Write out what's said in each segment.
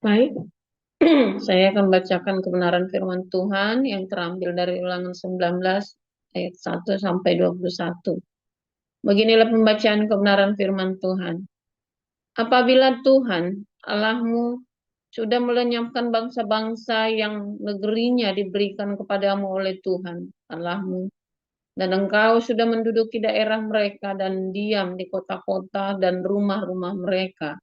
Baik, saya akan bacakan kebenaran firman Tuhan yang terambil dari Ulangan 19 ayat 1 sampai 21. Beginilah pembacaan kebenaran firman Tuhan. Apabila Tuhan Allahmu sudah melenyapkan bangsa-bangsa yang negerinya diberikan kepadamu oleh Tuhan Allahmu, dan engkau sudah menduduki daerah mereka dan diam di kota-kota dan rumah-rumah mereka,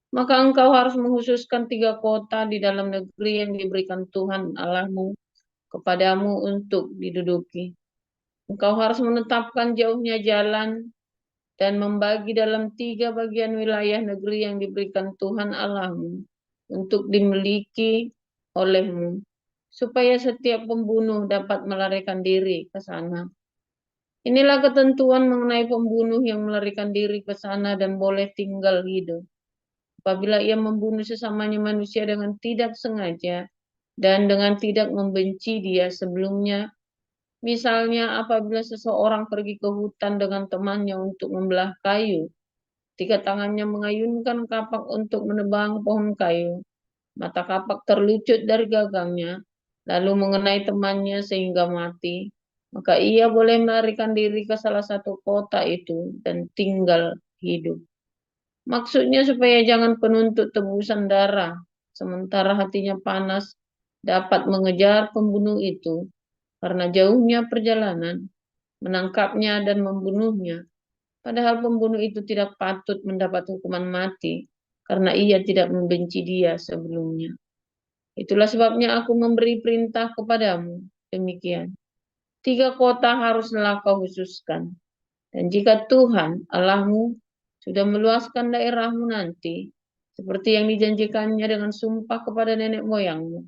maka engkau harus menghususkan 3 kota di dalam negeri yang diberikan Tuhan Allahmu kepadamu untuk diduduki. Engkau harus menetapkan jauhnya jalan dan membagi dalam 3 bagian wilayah negeri yang diberikan Tuhan Allahmu untuk dimiliki olehmu, supaya setiap pembunuh dapat melarikan diri ke sana. Inilah ketentuan mengenai pembunuh yang melarikan diri ke sana dan boleh tinggal hidup. Apabila ia membunuh sesamanya manusia dengan tidak sengaja dan dengan tidak membenci dia sebelumnya, misalnya apabila seseorang pergi ke hutan dengan temannya untuk membelah kayu, ketika tangannya mengayunkan kapak untuk menebang pohon kayu, mata kapak terlucut dari gagangnya, lalu mengenai temannya sehingga mati, maka ia boleh melarikan diri ke salah satu kota itu dan tinggal hidup. Maksudnya supaya jangan penuntut tebusan darah, sementara hatinya panas, dapat mengejar pembunuh itu, karena jauhnya perjalanan, menangkapnya dan membunuhnya. Padahal pembunuh itu tidak patut mendapat hukuman mati, karena ia tidak membenci dia sebelumnya. Itulah sebabnya aku memberi perintah kepadamu. Demikian. 3 kota haruslah kau khususkan. Dan jika Tuhan Allahmu sudah meluaskan daerahmu nanti, seperti yang dijanjikannya dengan sumpah kepada nenek moyangmu,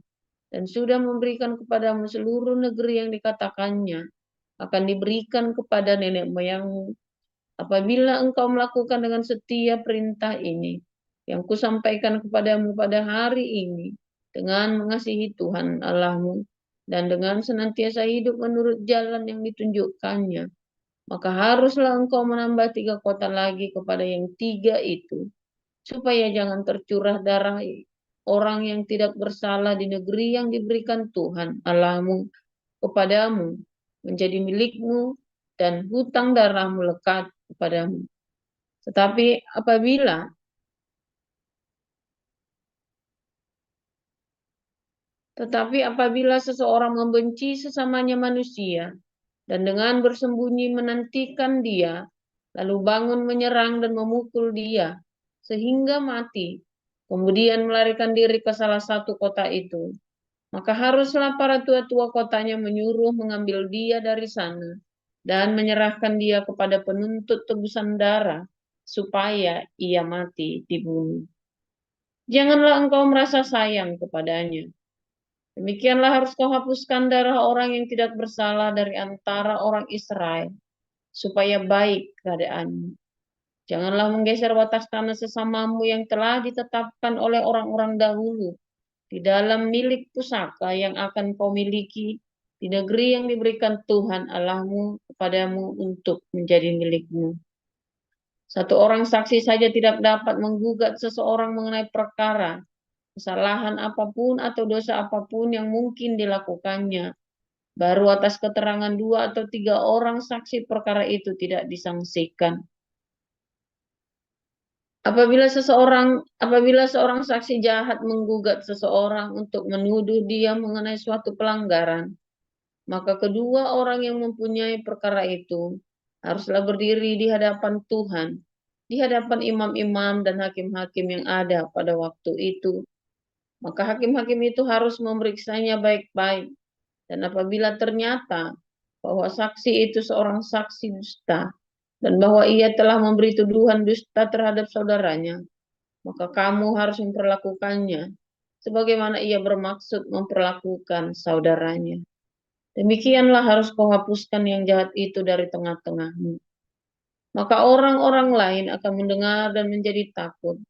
dan sudah memberikan kepadamu seluruh negeri yang dikatakannya akan diberikan kepada nenek moyangmu, apabila engkau melakukan dengan setia perintah ini, yang kusampaikan kepadamu pada hari ini, dengan mengasihi Tuhan Allahmu, dan dengan senantiasa hidup menurut jalan yang ditunjukkannya, maka haruslah engkau menambah 3 kota lagi kepada yang 3 itu, supaya jangan tercurah darah orang yang tidak bersalah di negeri yang diberikan Tuhan Allahmu kepadamu menjadi milikmu, dan hutang darahmu lekat kepadamu. Tetapi apabila tetapi apabila seseorang membenci sesamanya manusia dan dengan bersembunyi menantikan dia, lalu bangun menyerang dan memukul dia sehingga mati, kemudian melarikan diri ke salah satu kota itu, maka haruslah para tua-tua kotanya menyuruh mengambil dia dari sana dan menyerahkan dia kepada penuntut tebusan darah supaya ia mati dibunuh. Janganlah engkau merasa sayang kepadanya. Demikianlah harus kau hapuskan darah orang yang tidak bersalah dari antara orang Israel, supaya baik keadaanmu. Janganlah menggeser batas tanah sesamamu yang telah ditetapkan oleh orang-orang dahulu di dalam milik pusaka yang akan kau miliki di negeri yang diberikan Tuhan Allahmu kepadamu untuk menjadi milikmu. Satu orang saksi saja tidak dapat menggugat seseorang mengenai perkara, kesalahan apapun atau dosa apapun yang mungkin dilakukannya. Baru atas keterangan 2 atau 3 orang saksi perkara itu tidak disangsikan. Apabila seorang saksi jahat menggugat seseorang untuk menuduh dia mengenai suatu pelanggaran, maka kedua orang yang mempunyai perkara itu haruslah berdiri di hadapan Tuhan, di hadapan imam-imam dan hakim-hakim yang ada pada waktu itu. Maka hakim-hakim itu harus memeriksanya baik-baik. Dan apabila ternyata bahwa saksi itu seorang saksi dusta, dan bahwa ia telah memberi tuduhan dusta terhadap saudaranya, maka kamu harus memperlakukannya sebagaimana ia bermaksud memperlakukan saudaranya. Demikianlah harus kau hapuskan yang jahat itu dari tengah-tengahmu. Maka orang-orang lain akan mendengar dan menjadi takut,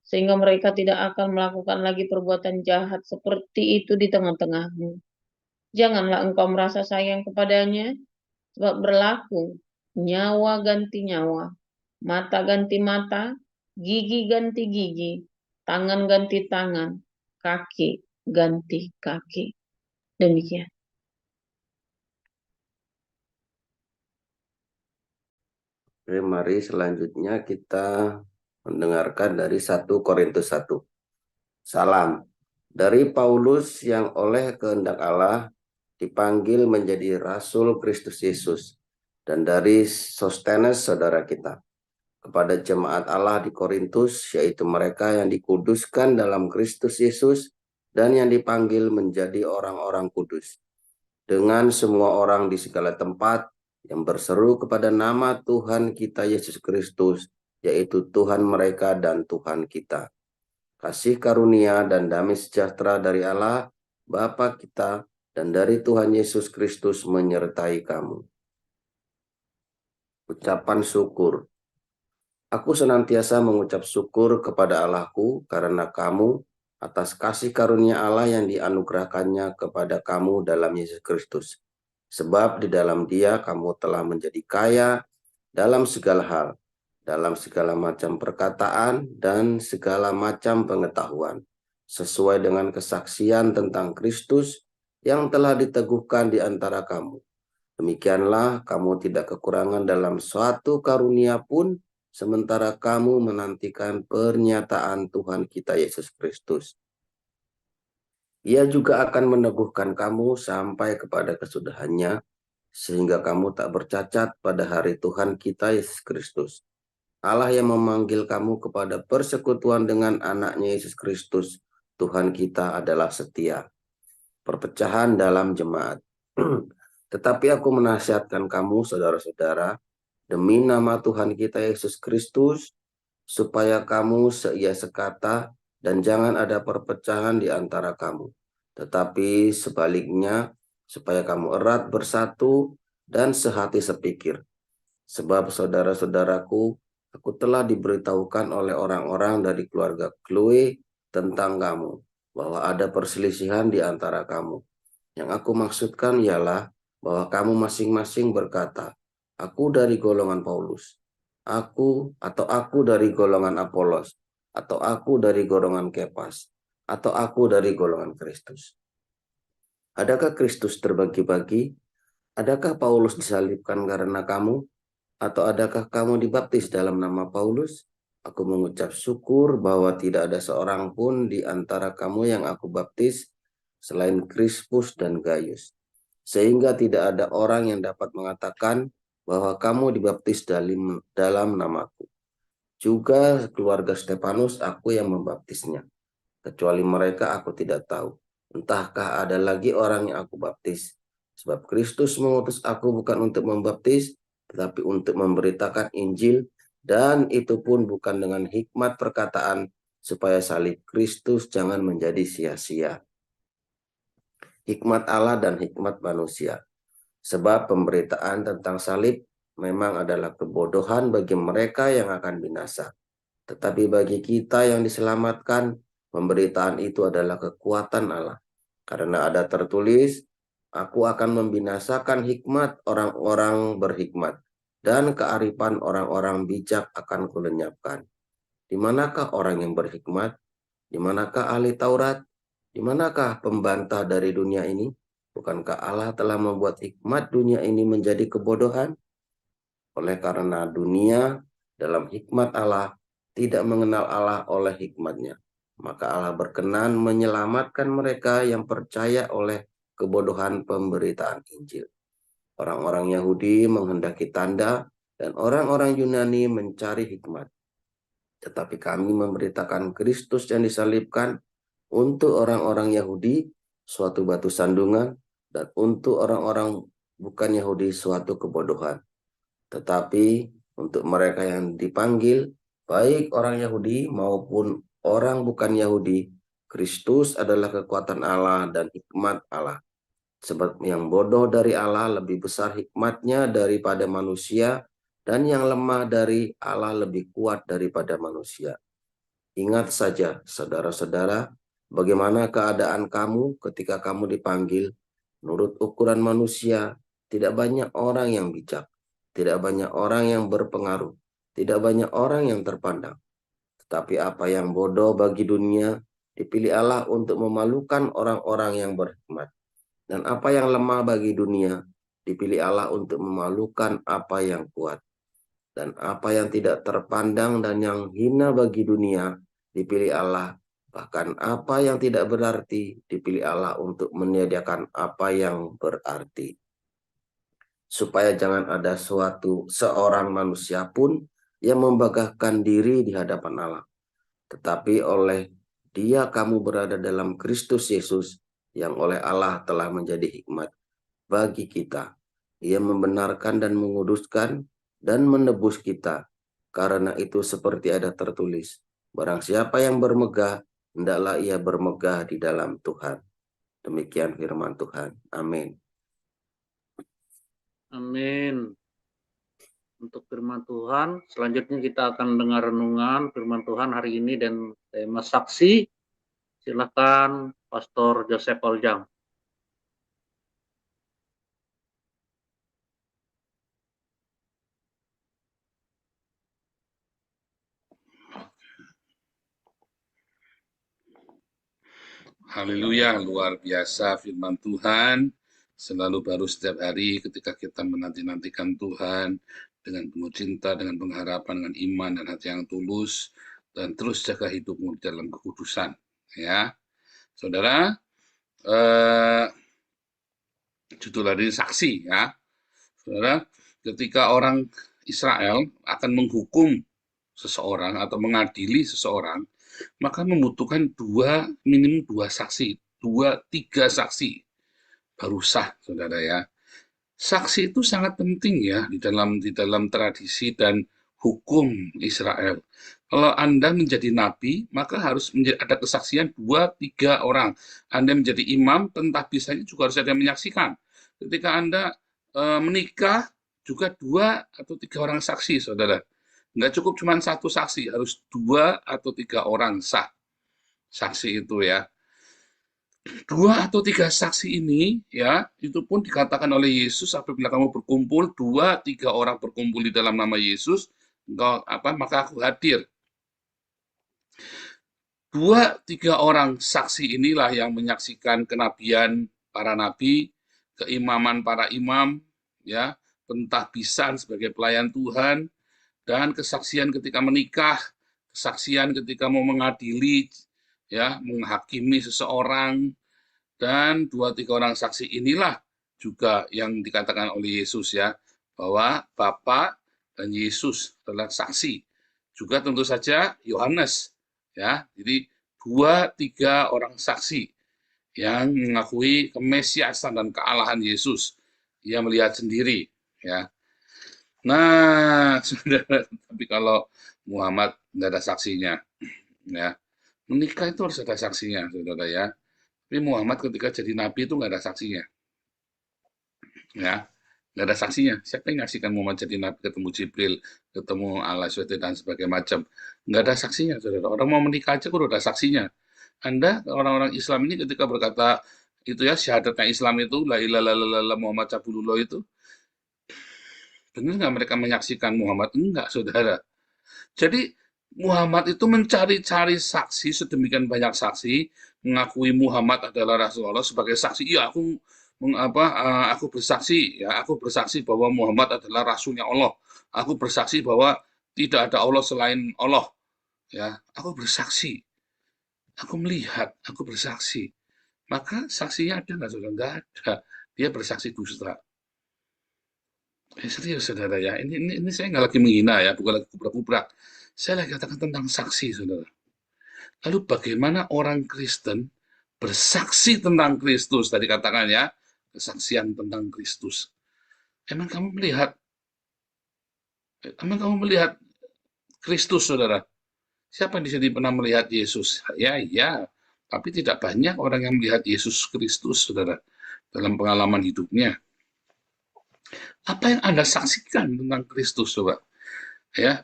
sehingga mereka tidak akan melakukan lagi perbuatan jahat seperti itu di tengah-tengahmu. Janganlah engkau merasa sayang kepadanya, sebab berlaku nyawa ganti nyawa, mata ganti mata, gigi ganti gigi. tangan ganti tangan, kaki ganti kaki. Demikian. Oke, mari selanjutnya kita mendengarkan dari 1 Korintus 1. Salam dari Paulus yang oleh kehendak Allah dipanggil menjadi Rasul Kristus Yesus, dan dari Sostenes saudara kita, kepada jemaat Allah di Korintus, yaitu mereka yang dikuduskan dalam Kristus Yesus dan yang dipanggil menjadi orang-orang kudus, dengan semua orang di segala tempat yang berseru kepada nama Tuhan kita Yesus Kristus, yaitu Tuhan mereka dan Tuhan kita. Kasih karunia dan damai sejahtera dari Allah, Bapa kita, dan dari Tuhan Yesus Kristus menyertai kamu. Ucapan syukur. Aku senantiasa mengucap syukur kepada Allahku karena kamu atas kasih karunia Allah yang dianugerahkannya kepada kamu dalam Yesus Kristus. Sebab di dalam Dia kamu telah menjadi kaya dalam segala hal, dalam segala macam perkataan dan segala macam pengetahuan, sesuai dengan kesaksian tentang Kristus yang telah diteguhkan di antara kamu. Demikianlah kamu tidak kekurangan dalam suatu karunia pun, sementara kamu menantikan pernyataan Tuhan kita Yesus Kristus. Ia juga akan meneguhkan kamu sampai kepada kesudahannya, sehingga kamu tak bercacat pada hari Tuhan kita Yesus Kristus. Allah yang memanggil kamu kepada persekutuan dengan anaknya Yesus Kristus, Tuhan kita adalah setia. Perpecahan dalam jemaat. Tetapi aku menasihatkan kamu, saudara-saudara, demi nama Tuhan kita Yesus Kristus, supaya kamu seia sekata dan jangan ada perpecahan di antara kamu. Tetapi sebaliknya, supaya kamu erat bersatu dan sehati sepikir. Sebab saudara-saudaraku, aku telah diberitahukan oleh orang-orang dari keluarga Chloe tentang kamu, bahwa ada perselisihan di antara kamu. Yang aku maksudkan ialah bahwa kamu masing-masing berkata, aku dari golongan Paulus, aku dari golongan Apolos, atau aku dari golongan Kepas, atau aku dari golongan Kristus. Adakah Kristus terbagi-bagi? Adakah Paulus disalibkan karena kamu? Atau adakah kamu dibaptis dalam nama Paulus? Aku mengucap syukur bahwa tidak ada seorang pun di antara kamu yang aku baptis selain Krispus dan Gaius. Sehingga tidak ada orang yang dapat mengatakan bahwa kamu dibaptis dalam namaku. Juga keluarga Stefanus aku yang membaptisnya. Kecuali mereka aku tidak tahu. Entahkah ada lagi orang yang aku baptis. Sebab Kristus mengutus aku bukan untuk membaptis, tetapi untuk memberitakan Injil, dan itu pun bukan dengan hikmat perkataan, supaya salib Kristus jangan menjadi sia-sia. Hikmat Allah dan hikmat manusia. Sebab pemberitaan tentang salib memang adalah kebodohan bagi mereka yang akan binasa. Tetapi bagi kita yang diselamatkan, pemberitaan itu adalah kekuatan Allah. Karena ada tertulis, aku akan membinasakan hikmat orang-orang berhikmat, dan kearifan orang-orang bijak akan kulenyapkan. Di manakah orang yang berhikmat? Di manakah ahli Taurat? Di manakah pembantah dari dunia ini? Bukankah Allah telah membuat hikmat dunia ini menjadi kebodohan? Oleh karena dunia dalam hikmat Allah tidak mengenal Allah oleh hikmatnya, maka Allah berkenan menyelamatkan mereka yang percaya oleh kebodohan pemberitaan Injil. Orang-orang Yahudi menghendaki tanda dan orang-orang Yunani mencari hikmat. Tetapi kami memberitakan Kristus yang disalibkan, untuk orang-orang Yahudi suatu batu sandungan, dan untuk orang-orang bukan Yahudi suatu kebodohan. Tetapi untuk mereka yang dipanggil, baik orang Yahudi maupun orang bukan Yahudi, Kristus adalah kekuatan Allah dan hikmat Allah. Sebab yang bodoh dari Allah lebih besar hikmatnya daripada manusia, dan yang lemah dari Allah lebih kuat daripada manusia. Ingat saja, saudara-saudara, bagaimana keadaan kamu ketika kamu dipanggil. Menurut ukuran manusia, tidak banyak orang yang bijak, tidak banyak orang yang berpengaruh, tidak banyak orang yang terpandang. Tetapi apa yang bodoh bagi dunia dipilih Allah untuk memalukan orang-orang yang berhikmat. Dan apa yang lemah bagi dunia dipilih Allah untuk memalukan apa yang kuat. Dan apa yang tidak terpandang dan yang hina bagi dunia dipilih Allah. Bahkan apa yang tidak berarti dipilih Allah untuk menyediakan apa yang berarti. Supaya jangan ada seorang manusia pun yang membanggakan diri di hadapan Allah. Tetapi oleh Dia kamu berada dalam Kristus Yesus, yang oleh Allah telah menjadi hikmat bagi kita. Ia membenarkan dan menguduskan dan menebus kita. Karena itu seperti ada tertulis, barang siapa yang bermegah, hendaklah ia bermegah di dalam Tuhan. Demikian firman Tuhan. Amin. Amin. Untuk firman Tuhan, selanjutnya kita akan dengar renungan firman Tuhan hari ini dan tema saksi. Silakan Pastor Joseph Oljam. Haleluya, luar biasa firman Tuhan. Selalu baru setiap hari ketika kita menanti-nantikan Tuhan dengan penuh cinta, dengan pengharapan, dengan iman dan hati yang tulus, dan terus jaga hidupmu dalam kekudusan. Ya, saudara, judul hari ini saksi. Ya, saudara, ketika orang Israel akan menghukum seseorang atau mengadili seseorang, maka membutuhkan minimum dua saksi, 2-3 saksi baru sah, saudara ya. Saksi itu sangat penting ya di dalam tradisi dan hukum Israel. Kalau Anda menjadi nabi, maka harus ada kesaksian 2-3 orang. Anda menjadi imam, pentahbisannya juga harus ada yang menyaksikan. Ketika Anda menikah, juga 2 atau 3 orang saksi, saudara. Nggak cukup cuma 1 saksi, harus 2 atau 3 orang sah saksi itu ya. 2 atau 3 saksi ini ya, itu pun dikatakan oleh Yesus apabila kamu berkumpul 2-3 orang berkumpul di dalam nama Yesus, maka aku hadir. 2-3 orang saksi inilah yang menyaksikan kenabian para nabi, keimaman para imam, ya, pentahbisan sebagai pelayan Tuhan, dan kesaksian ketika menikah, kesaksian ketika mau mengadili, ya, menghakimi seseorang, dan 2-3 orang saksi inilah juga yang dikatakan oleh Yesus ya, bahwa Bapa dan Yesus adalah saksi. Juga tentu saja Yohanes ya. Jadi 2-3 orang saksi yang mengakui kemesiasan dan kealahan Yesus. Ia melihat sendiri ya. Nah, saudara, tapi kalau Muhammad tidak ada saksinya ya. Menikah itu harus ada saksinya, saudara ya. Tapi Muhammad ketika jadi nabi itu nggak ada saksinya, ya, nggak ada saksinya. Siapa yang nyaksikan Muhammad jadi nabi, ketemu Jibril, ketemu Allah SWT dan sebagainya macam, nggak ada saksinya, saudara. Orang mau menikah aja udah ada saksinya. Anda orang-orang Islam ini ketika berkata itu ya syahadatnya Islam itu la ilaha illallah Muhammad Rasulullah itu, benar nggak mereka menyaksikan Muhammad? Enggak, saudara. Jadi Muhammad itu mencari-cari saksi, sedemikian banyak saksi, mengakui Muhammad adalah Rasulullah sebagai saksi. Iya, aku bersaksi, ya, aku bersaksi bahwa Muhammad adalah Rasulnya Allah. Aku bersaksi bahwa tidak ada Allah selain Allah. Ya, aku bersaksi. Aku melihat, aku bersaksi. Maka saksinya ada nggak, saudara? Nggak ada. Dia bersaksi dusta. Serius, saudara ya. Ini saya nggak lagi menghina ya, bukan lagi kubrak-kubrak. Saya lagi katakan tentang saksi, saudara. Lalu bagaimana orang Kristen bersaksi tentang Kristus? Tadi katakan ya, kesaksian tentang Kristus. Emang kamu melihat Kristus, saudara? Siapa di sini pernah melihat Yesus? Ya, tapi tidak banyak orang yang melihat Yesus Kristus, saudara, dalam pengalaman hidupnya. Apa yang Anda saksikan tentang Kristus, coba? Ya,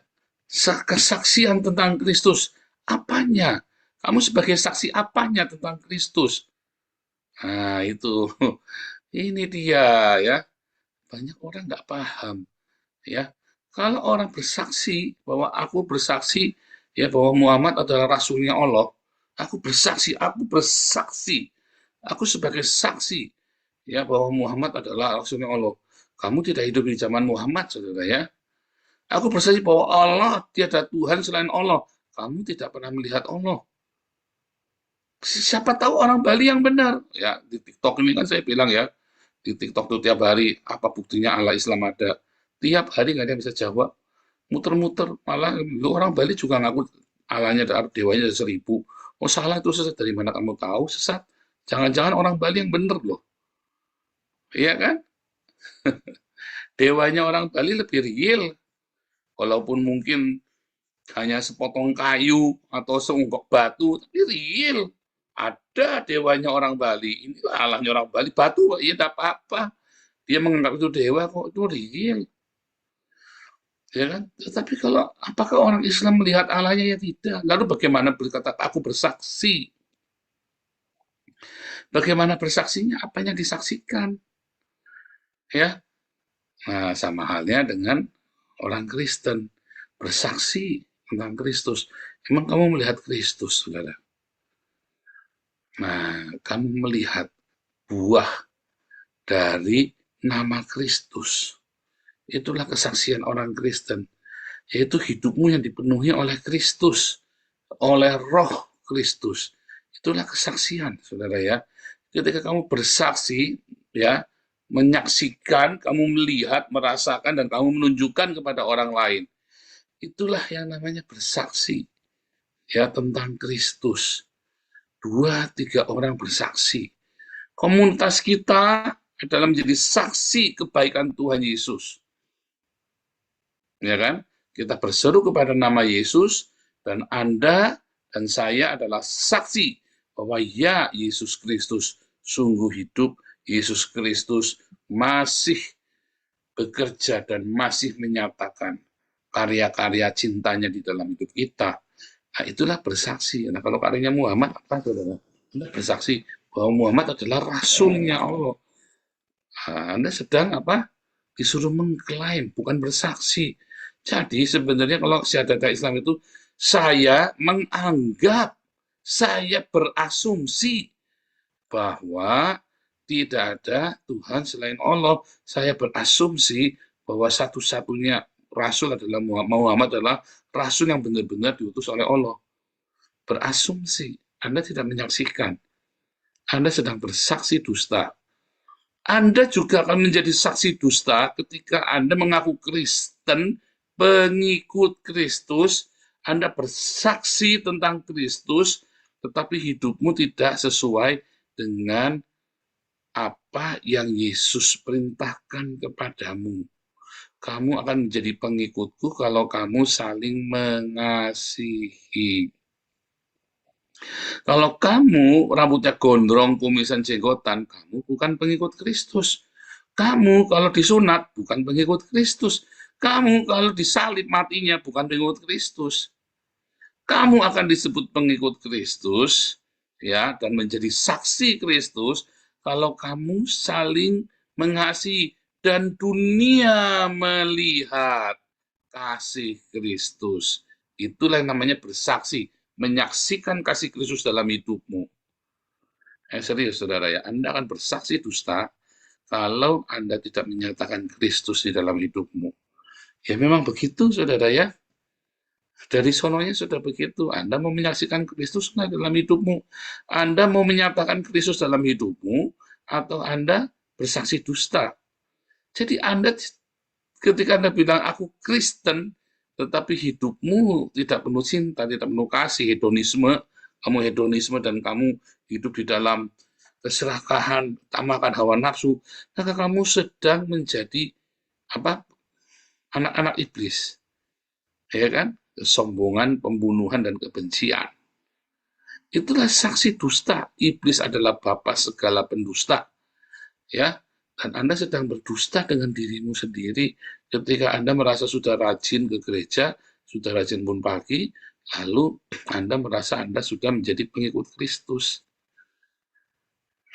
kesaksian tentang Kristus, apanya? Kamu sebagai saksi apanya tentang Kristus? Nah, itu. Ini dia, ya. Banyak orang nggak paham, ya. Kalau orang bersaksi bahwa aku bersaksi, ya bahwa Muhammad adalah rasulnya Allah, aku bersaksi, aku sebagai saksi ya bahwa Muhammad adalah rasulnya Allah. Kamu tidak hidup di zaman Muhammad, saudara ya. Aku bersaksi bahwa Allah tiada Tuhan selain Allah. Kamu tidak pernah melihat Allah. Siapa tahu orang Bali yang benar. Ya, di TikTok ini kan saya bilang ya, di TikTok tuh tiap hari, apa buktinya Allah Islam ada. Tiap hari nggak ada yang bisa jawab. Muter-muter, malah orang Bali juga ngaku Allahnya ada dewanya ada 1000. Oh salah itu sesat, dari mana kamu tahu sesat? Jangan-jangan orang Bali yang benar loh. Iya kan? Dewanya orang Bali lebih real. Walaupun mungkin hanya sepotong kayu atau seunggok batu, tapi real. Ada dewanya orang Bali. Inilah Allahnya orang Bali. Batu, ya tidak apa-apa. Dia menganggap itu dewa kok, itu real. Ya kan? Tetapi kalau apakah orang Islam melihat Allahnya? Ya tidak. Lalu bagaimana berkata aku bersaksi? Bagaimana bersaksinya? Apa yang disaksikan? Ya. Nah, sama halnya dengan orang Kristen bersaksi tentang Kristus. Emang kamu melihat Kristus, saudara? Nah, kamu melihat buah dari nama Kristus. Itulah kesaksian orang Kristen, yaitu hidupmu yang dipenuhi oleh Kristus, oleh Roh Kristus. Itulah kesaksian, saudara ya. Ketika kamu bersaksi, ya, menyaksikan, kamu melihat, merasakan, dan kamu menunjukkan kepada orang lain. Itulah yang namanya bersaksi, ya, tentang Kristus. 2-3 orang bersaksi. Komunitas kita adalah menjadi saksi kebaikan Tuhan Yesus. Ya kan? Kita berseru kepada nama Yesus, dan Anda dan saya adalah saksi bahwa ya Yesus Kristus sungguh hidup, Yesus Kristus masih bekerja dan masih menyatakan karya-karya cintanya di dalam hidup kita. Nah, itulah bersaksi. Nah, kalau karyanya Muhammad apa, saudara? Anda bersaksi bahwa Muhammad adalah rasulnya Allah. Nah, Anda sedang apa? Disuruh mengklaim, bukan bersaksi. Jadi sebenarnya kalau syahadat Islam itu saya menganggap, saya berasumsi bahwa tidak ada Tuhan selain Allah. Saya berasumsi bahwa satu-satunya rasul adalah Muhammad adalah rasul yang benar-benar diutus oleh Allah. Berasumsi, Anda tidak menyaksikan. Anda sedang bersaksi dusta. Anda juga akan menjadi saksi dusta ketika Anda mengaku Kristen, pengikut Kristus, Anda bersaksi tentang Kristus, tetapi hidupmu tidak sesuai dengan apa yang Yesus perintahkan kepadamu. Kamu akan menjadi pengikutku kalau kamu saling mengasihi. Kalau kamu rambutnya gondrong, kumisan, jenggotan, kamu bukan pengikut Kristus. Kamu kalau disunat bukan pengikut Kristus. Kamu kalau disalib matinya bukan pengikut Kristus. Kamu akan disebut pengikut Kristus, ya, dan menjadi saksi Kristus kalau kamu saling mengasihi dan dunia melihat kasih Kristus. Itulah yang namanya bersaksi, menyaksikan kasih Kristus dalam hidupmu. Serius, saudara ya, Anda akan bersaksi dusta kalau Anda tidak menyatakan Kristus di dalam hidupmu. Ya memang begitu, saudara ya. Dari sononya sudah begitu. Anda mau menyaksikan Kristus dalam hidupmu, Anda mau menyatakan Kristus dalam hidupmu, atau Anda bersaksi dusta. Jadi Anda ketika Anda bilang aku Kristen, tetapi hidupmu tidak penuh cinta, tidak penuh kasih, hedonisme, kamu hedonisme dan kamu hidup di dalam keserakahan, tamakan hawa nafsu, maka kamu sedang menjadi apa? Anak-anak iblis. Ya kan? Kesombongan, pembunuhan, dan kebencian. Itulah saksi dusta. Iblis adalah bapa segala pendusta. Ya, dan Anda sedang berdusta dengan dirimu sendiri ketika Anda merasa sudah rajin ke gereja, sudah rajin pun pagi, lalu Anda merasa Anda sudah menjadi pengikut Kristus.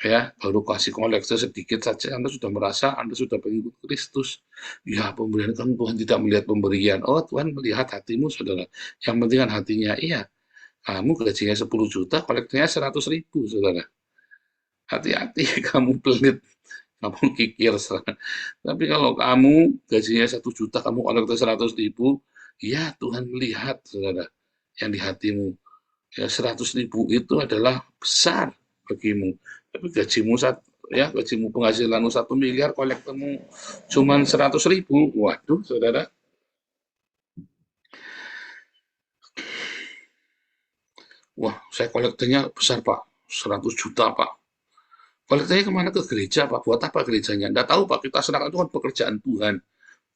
Ya, baru kasih koleksi sedikit saja, Anda sudah merasa Anda sudah pengikut Kristus. Ya, pemberian kan Tuhan tidak melihat pemberian. Oh, Tuhan melihat hatimu, saudara. Yang penting kan hatinya. Iya, kamu gajinya 10 juta, koleksinya 100.000, saudara. Hati-hati, kamu pelit, kamu kikir. Tapi kalau kamu gajinya 1 juta, kamu koleksi 100.000, ya Tuhan melihat, saudara, yang di hatimu. Ya, 100.000 itu adalah besar bagimu. Tapi gajimu penghasilanmu 1 miliar, kolektormu cuma 100.000. Waduh, saudara. Wah, saya kolektornya besar, Pak. 100 juta, Pak. Kolektornya kemana? Ke gereja, Pak. Buat apa gerejanya? Nggak tahu, Pak. Kita serahkan itu kan pekerjaan Tuhan.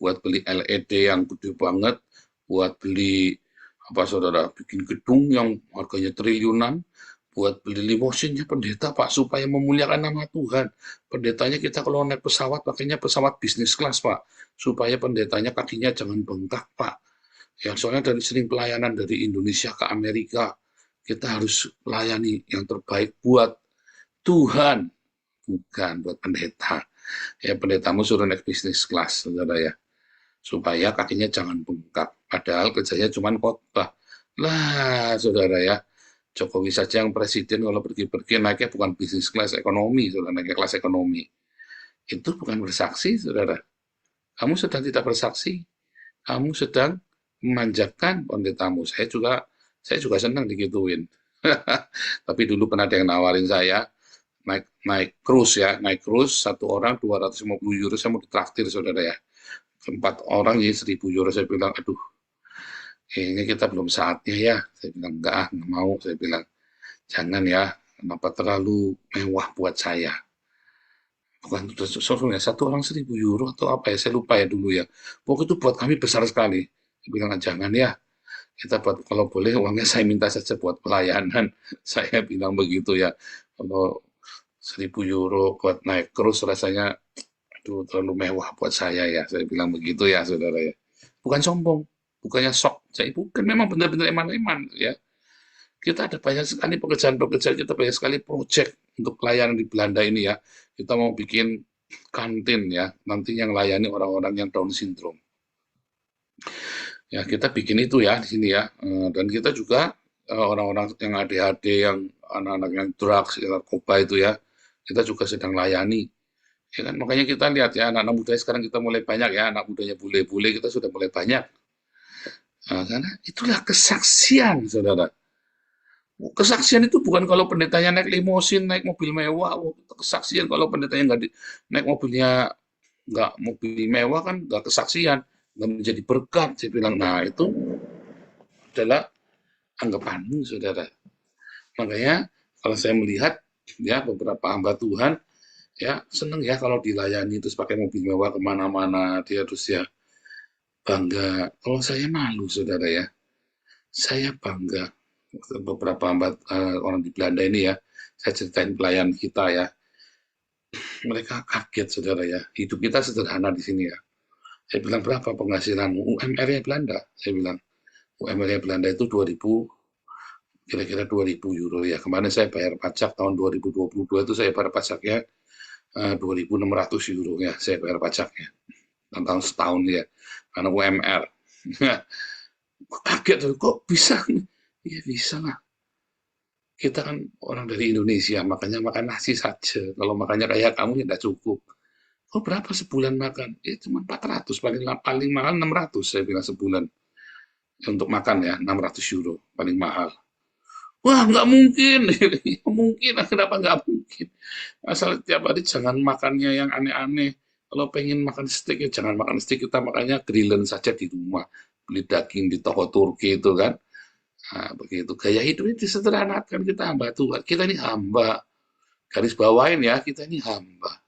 Buat beli LED yang gede banget, buat beli apa saudara, bikin gedung yang harganya triliunan, buat beli limousinnya pendeta, Pak, supaya memuliakan nama Tuhan. Pendetanya kita kalau naik pesawat pakainya pesawat bisnis kelas, Pak, supaya pendetanya kakinya jangan bengkak, Pak. Ya, soalnya dari sering pelayanan dari Indonesia ke Amerika, kita harus melayani yang terbaik buat Tuhan, bukan buat pendeta. Ya, pendetamu suruh naik bisnis kelas, saudara ya, supaya kakinya jangan bengkak. Padahal kerjanya cuma khotbah. Lah, saudara ya, Jokowi saja yang presiden kalau pergi-pergi naiknya bukan bisnis kelas ekonomi, saudara, naiknya kelas ekonomi. Itu bukan bersaksi, saudara. Kamu sedang tidak bersaksi. Kamu sedang memanjakan pendetamu. Saya juga senang digituin. Tapi dulu pernah ada yang nawarin saya naik cruise ya, naik cruise satu orang 250 euro, saya mau ditraktir, saudara ya. 4 orang jadi 1.000 euro. Saya bilang, aduh, kayaknya kita belum saatnya ya. Saya bilang, enggak, nggak mau. Saya bilang, jangan ya, kenapa terlalu mewah buat saya. Bukan soalnya 1 orang 1.000 euro atau apa ya, saya lupa ya dulu ya. Pokoknya itu buat kami besar sekali. Saya bilang, jangan ya, kita buat, kalau boleh uangnya saya minta saja buat pelayanan. Saya bilang begitu ya. Kalau 1.000 euro buat naik cruise rasanya aduh, terlalu mewah buat saya ya. Saya bilang begitu ya, saudara ya. Bukan sombong, bukannya sok. Saya bukan, memang benar-benar eman-eman ya. Kita ada banyak sekali pekerjaan-pekerjaan, kita banyak sekali proyek untuk pelayanan di Belanda ini ya. Kita mau bikin kantin ya, nanti yang layani orang-orang yang Down syndrome. Ya, kita bikin itu ya di sini ya. Dan kita juga orang-orang yang ADHD, yang anak-anak yang drugs, yang narkoba itu ya, kita juga sedang layani. Ya kan, makanya kita lihat ya, anak-anak muda sekarang kita mulai banyak ya, anak mudanya bule-bule kita sudah mulai banyak. Karena itulah kesaksian, saudara. Kesaksian itu bukan kalau pendetanya naik limosin, naik mobil mewah. Kesaksian kalau pendetanya nggak naik mobilnya, nggak mobil mewah kan nggak kesaksian, nggak menjadi berkat. Saya bilang, nah itu adalah anggapanmu, saudara. Makanya kalau saya melihat ya beberapa hamba Tuhan, ya seneng ya kalau dilayani terus pakai mobil mewah kemana-mana, dia terus ya bangga. Kalau saya malu, saudara ya, saya bangga. Beberapa orang di Belanda ini ya, saya ceritain pelayan kita ya, mereka kaget, saudara ya, hidup kita sederhana di sini ya. Saya bilang, berapa penghasilanmu? UMR-nya Belanda. Saya bilang, UMR-nya Belanda itu 2.000, kira-kira 2.000 euro ya. Kemarin saya bayar pajak tahun 2022 itu saya bayar pajaknya 2.600 euro ya, saya bayar pajaknya. Tahun setahun ya, karena UMR. Kaget, kok bisa? Ya bisa lah. Kita kan orang dari Indonesia, makanya makan nasi saja. Kalau makannya kayak kamu ya tidak cukup. Oh berapa sebulan makan? Cuma 400, paling mahal 600 saya bilang sebulan. Untuk makan ya, 600 euro, paling mahal. Wah nggak mungkin, mungkin, kenapa nggak mungkin? Asal tiap hari jangan makannya yang aneh-aneh. Kalau pengen makan steak ya jangan makan steak, kita makannya grillen saja di rumah. Beli daging di toko Turki itu kan. Nah, begitu. Gaya hidup ini disederhanakan, kita hamba Tuhan. Kita ini hamba. Garis bawain ya, kita ini hamba.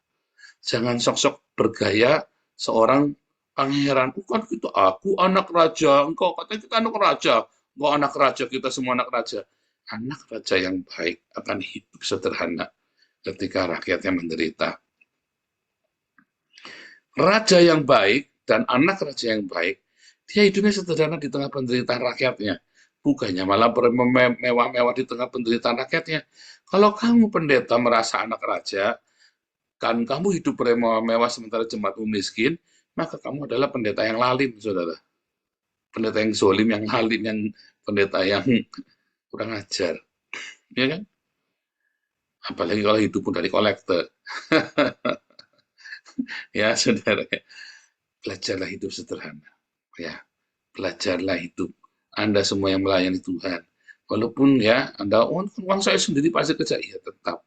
Jangan sok-sok bergaya seorang pangeran. Bukan kita, aku anak raja. Engkau katanya kita anak raja. Engkau anak raja, kita semua anak raja. Anak raja yang baik akan hidup sederhana ketika rakyatnya menderita. Raja yang baik dan anak raja yang baik, dia hidupnya sederhana di tengah penderitaan rakyatnya. bukannya malah mewah-mewah di tengah penderitaan rakyatnya. Kalau kamu pendeta merasa anak raja, kan kamu hidup bermewah-mewah sementara jemaatmu miskin, maka kamu adalah pendeta yang lalim, saudara. Pendeta yang zolim, yang halim, yang pendeta yang kurang ajar. Ya kan? Apalagi kalau hidup pun dari kolektor. Ya, saudara. Belajarlah hidup sederhana. Ya, belajarlah hidup. Anda semua yang melayani Tuhan. Walaupun ya, Anda, uang saya sendiri pasti kerja. Ya, tetap.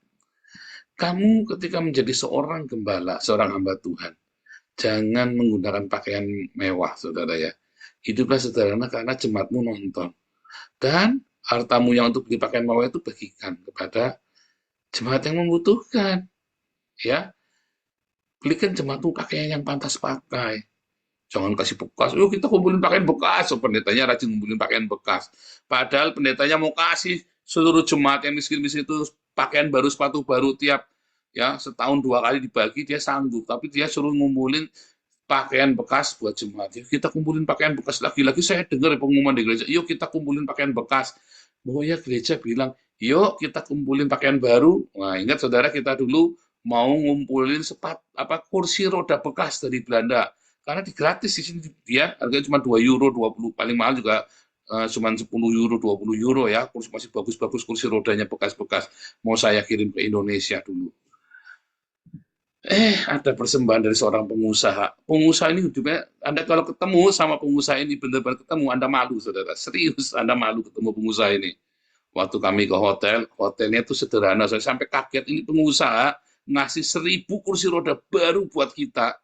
Kamu ketika menjadi seorang gembala, seorang hamba Tuhan, jangan menggunakan pakaian mewah, saudara ya. Hiduplah sederhana karena jemaatmu nonton. Dan hartamu yang untuk beli pakaian mewah itu bagikan kepada jemaat yang membutuhkan. Ya, belikan jemaatmu pakaian yang pantas pakai. Jangan kasih bekas. Yuk kita kumpulin pakaian bekas. So, pendetanya rajin kumpulin pakaian bekas. Padahal pendetanya mau kasih seluruh jemaat yang miskin-miskin itu pakaian baru, sepatu baru tiap ya setahun 2 kali dibagi dia sanggup. Tapi dia suruh ngumpulin pakaian bekas buat jemaat. Yuk kita kumpulin pakaian bekas. Lagi-lagi saya dengar pengumuman di gereja. Yuk kita kumpulin pakaian bekas. Oh ya gereja bilang, yuk kita kumpulin pakaian baru. Nah ingat saudara kita dulu mau ngumpulin kursi roda bekas dari Belanda. Karena gratis di sini dia harganya cuma 2 euro 20, paling mahal juga cuma 10 euro 20 euro ya, kursi masih bagus-bagus kursi rodanya bekas-bekas. Mau saya kirim ke Indonesia dulu. Ada persembahan dari seorang pengusaha. Pengusaha ini hidupnya, Anda kalau ketemu sama pengusaha ini benar-benar ketemu, Anda malu, saudara. Serius, Anda malu ketemu pengusaha ini. Waktu kami ke hotel, hotelnya itu sederhana. Saya sampai kaget, ini pengusaha ngasih 1000 kursi roda baru buat kita.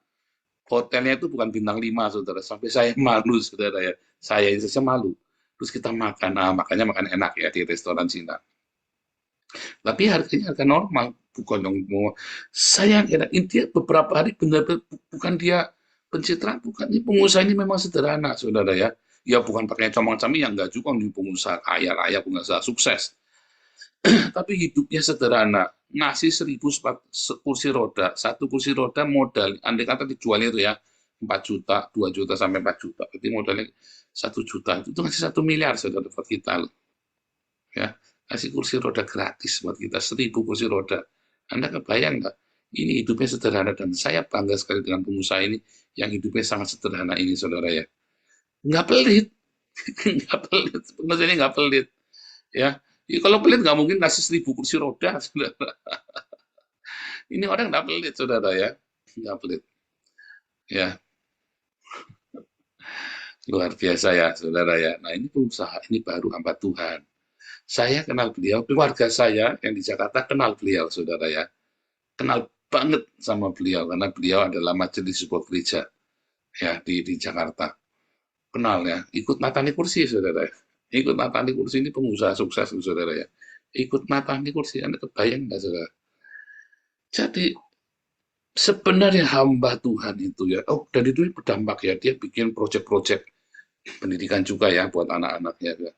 Hotelnya itu bukan bintang 5, saudara. Sampai saya malu, saudara ya. Saya ini saja malu. Terus kita makan, makanya makan enak ya di restoran Cina. Tapi harganya harga normal, bukan yang mau. Saya kira intinya beberapa hari benar-benar bukan dia pencitraan, bukan. Ini pengusaha ini memang sederhana, saudara ya. Ya bukan pakai comang-comang yang enggak juga di pengusaha kaya raya, pengusaha sukses. Tapi hidupnya sederhana. Ngasih 1000 kursi roda, satu kursi roda modal, andai kata dijualnya itu ya 4 juta, 2 juta sampai 4 juta. Jadi modalnya 1 juta. Itu ngasih 1 miliar saudara buat kita loh. Ya, kasih kursi roda gratis buat kita 1000 kursi roda. Anda kebayang nggak? Ini hidupnya sederhana dan saya bangga sekali dengan pengusaha ini yang hidupnya sangat sederhana ini saudara ya. Nggak pelit, nggak pelit. Pengusaha ini nggak pelit. Ya, kalau pelit nggak mungkin kasih 1000 kursi roda, saudara. Ini orang nggak pelit, saudara ya, nggak pelit. Ya, luar biasa ya, saudara ya. Nah ini pengusaha, ini baru hamba Tuhan. Saya kenal beliau, keluarga saya yang di Jakarta kenal beliau, saudara ya. Kenal banget sama beliau karena beliau adalah majelis sebuah gereja ya di Jakarta. Kenal ya, ikut natani kursi, saudara. Ikut natani kursi ini pengusaha sukses, saudara ya. Ikut natani kursi, Anda kebayang nggak, saudara? Jadi sebenarnya hamba Tuhan itu ya, dan itu berdampak ya, dia bikin proyek-proyek pendidikan juga ya buat anak-anaknya. Ya.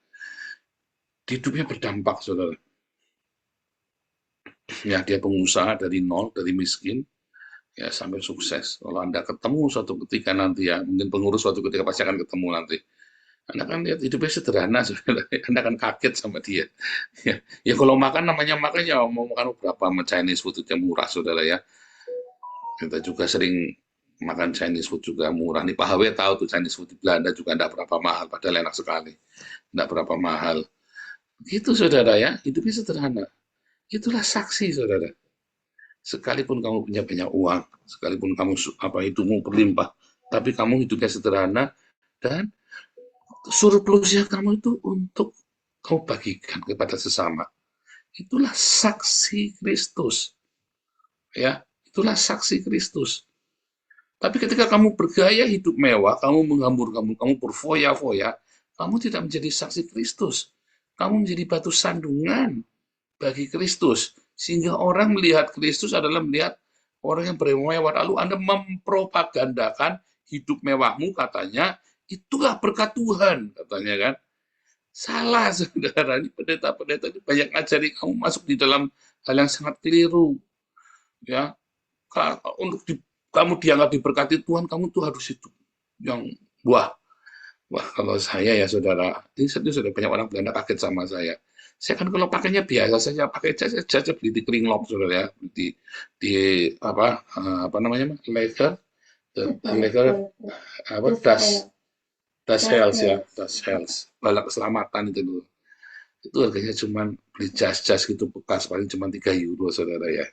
Hidupnya berdampak, saudara. Ya, dia pengusaha dari nol, dari miskin, ya sampai sukses. Kalau Anda ketemu suatu ketika nanti ya, mungkin pengurus suatu ketika pasti akan ketemu nanti. Anda kan lihat hidupnya sederhana, saudara. Anda akan kaget sama dia. Ya kalau makan namanya makan ya mau makan berapa sama Chinese food itu murah, saudara ya. Kita juga sering makan Chinese food juga murah. Nih Pak HW tahu tuh Chinese food di Belanda juga tidak berapa mahal, padahal enak sekali. Tidak berapa mahal. Gitu saudara ya, hidupnya sederhana. Itulah saksi saudara. Sekalipun kamu punya banyak uang, sekalipun kamu hidupmu berlimpah, tapi kamu hidupnya sederhana dan surplusnya kamu itu untuk kamu bagikan kepada sesama. Itulah saksi Kristus. Ya, itulah saksi Kristus. Tapi ketika kamu bergaya hidup mewah, kamu menghambur, kamu berfoya-foya, kamu tidak menjadi saksi Kristus. Kamu menjadi batu sandungan bagi Kristus. Sehingga orang melihat Kristus adalah melihat orang yang bermewah. Lalu Anda mempropagandakan hidup mewahmu, katanya, itulah berkat Tuhan, katanya kan. Salah, saudara. Ini pendeta-pendeta ini banyak ngajari kamu masuk di dalam hal yang sangat keliru. Ya, untuk kamu dianggap diberkati Tuhan, kamu tuh harus hidup yang wah, Wah, kalau saya ya saudara, ini sudah banyak orang Belanda kaget sama saya. Saya kan kalau pakainya biasa saja, pakai jas beli di Kringlock saudara ya, di apa apa namanya leather, leather apa das health ya, das health, balak keselamatan itu dulu. Itu harganya cuman beli jas-jas gitu bekas paling cuma 3 euro saudara ya.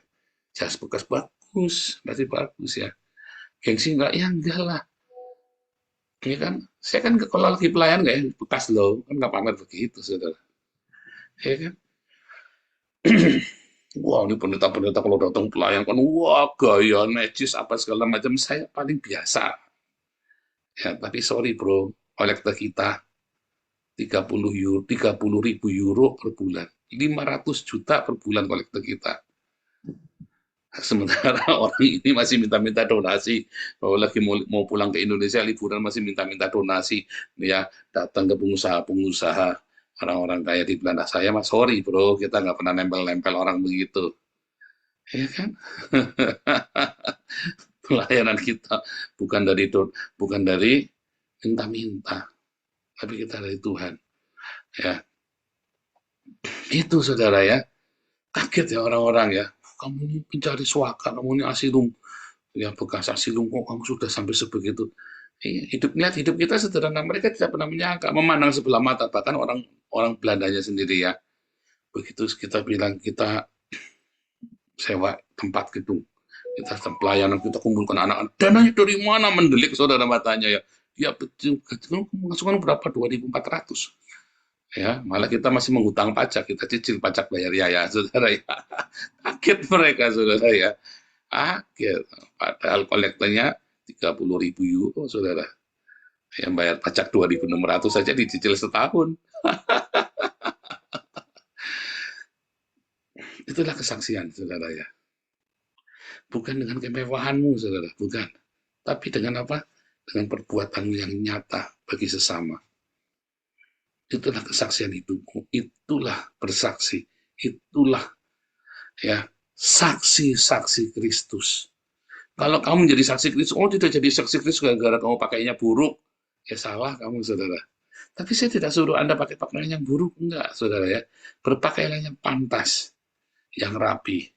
Jas bekas bagus, berarti bagus ya. Gengsi enggak? Ya enggak lah. Ya kan, saya kan kalau lagi pelayan nggak yang bekas loh, kan nggak pamer begitu, saudara. Ya kan? Wah, ini pendeta-pendeta kalau datang pelayan kan, wah gaya, necis, apa segala macam. Saya paling biasa. Ya, tapi sorry bro, kolektor kita 30.000 euro per bulan. 500 juta per bulan kolektor kita. Sementara orang ini masih minta-minta donasi. Kalau lagi mau pulang ke Indonesia liburan masih minta-minta donasi. Ya, datang ke pengusaha-pengusaha orang-orang kaya di Belanda. Saya mas sorry bro, kita nggak pernah nempel-nempel orang begitu. Ya kan? Pelayanan kita bukan dari minta-minta, tapi kita dari Tuhan. Ya, itu saudara ya. Kaget ya orang-orang ya. Kamu ini pencari suaka, kamu ini asilum. Ya bekas asilum kok kamu sudah sampai sebegitu. Lihat hidup kita sederhana, mereka tidak pernah menyangka, memandang sebelah mata, bahkan orang orang Belandanya sendiri ya. Begitu kita bilang kita sewa tempat gedung, kita pelayanan, kita kumpulkan anak-anak, dananya dari mana, mendelik saudara matanya ya. Ya betul, masukan berapa? 2.400. Ya, malah kita masih menghutang pajak, kita cicil pajak bayar ya, saudara ya. Kaget mereka, saudara ya. Kaget. Padahal kolektornya 30.000 euro, saudara. Yang bayar pajak 2.600 saja dicicil setahun. Itulah kesaksian, saudara ya. Bukan dengan kemewahanmu, saudara, bukan. Tapi dengan apa? Dengan perbuatanmu yang nyata bagi sesama. Itulah kesaksian hidupmu. Itulah bersaksi. Itulah ya saksi-saksi Kristus. Kalau kamu jadi saksi Kristus, oh tidak jadi saksi Kristus gara-gara kamu pakainya buruk, ya salah kamu saudara. Tapi saya tidak suruh Anda pakai pakaian yang buruk, enggak saudara ya. Berpakaian yang pantas, yang rapi,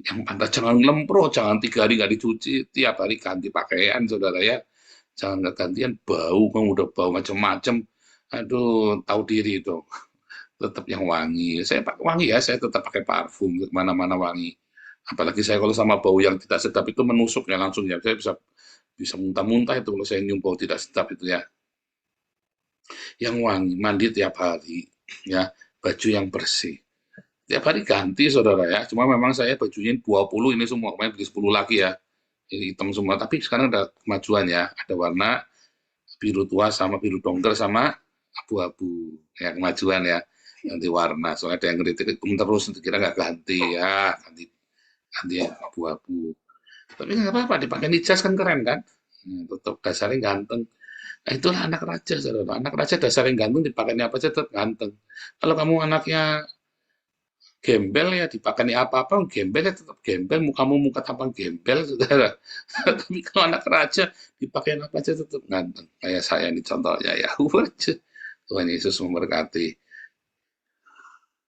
yang pantas. Jangan lempro, jangan 3 hari nggak dicuci, tiap hari ganti pakaian saudara ya. Jangan nggak gantian, bau, kamu udah bau macam-macam. Aduh, tahu diri itu. Tetap yang wangi. Saya pakai wangi ya, saya tetap pakai parfum, kemana-mana wangi. Apalagi saya kalau sama bau yang tidak sedap itu menusuk ya langsung ya. Saya bisa muntah-muntah itu kalau saya nyium bau tidak sedap itu ya. Yang wangi, mandi tiap hari ya, baju yang bersih. Tiap hari ganti saudara ya. Cuma memang saya bajunya 20 ini semua, kemarin beli 10 lagi ya. Ini hitam semua, tapi sekarang ada kemajuan ya. Ada warna biru tua sama biru dongker sama abu-abu. Ya kemajuan ya. Ganti warna. Soalnya ada yang kritik terus kira nggak ganti ya, ganti abu-abu. Tapi nggak apa-apa, dipakai jas kan keren kan? Tetap dasarnya ganteng. Nah, itulah anak raja, saudara. Anak raja dasarnya ganteng, dipakainya apa aja tetap ganteng. Kalau kamu anaknya gembel ya, dipakai apa-apa, gembel ya tetap gembel, mukamu muka tampang gembel, saudara. Tapi kalau anak raja, dipakai apa aja tetap ganteng. Kayak saya ini contohnya ya. Tuhan Yesus memberkati.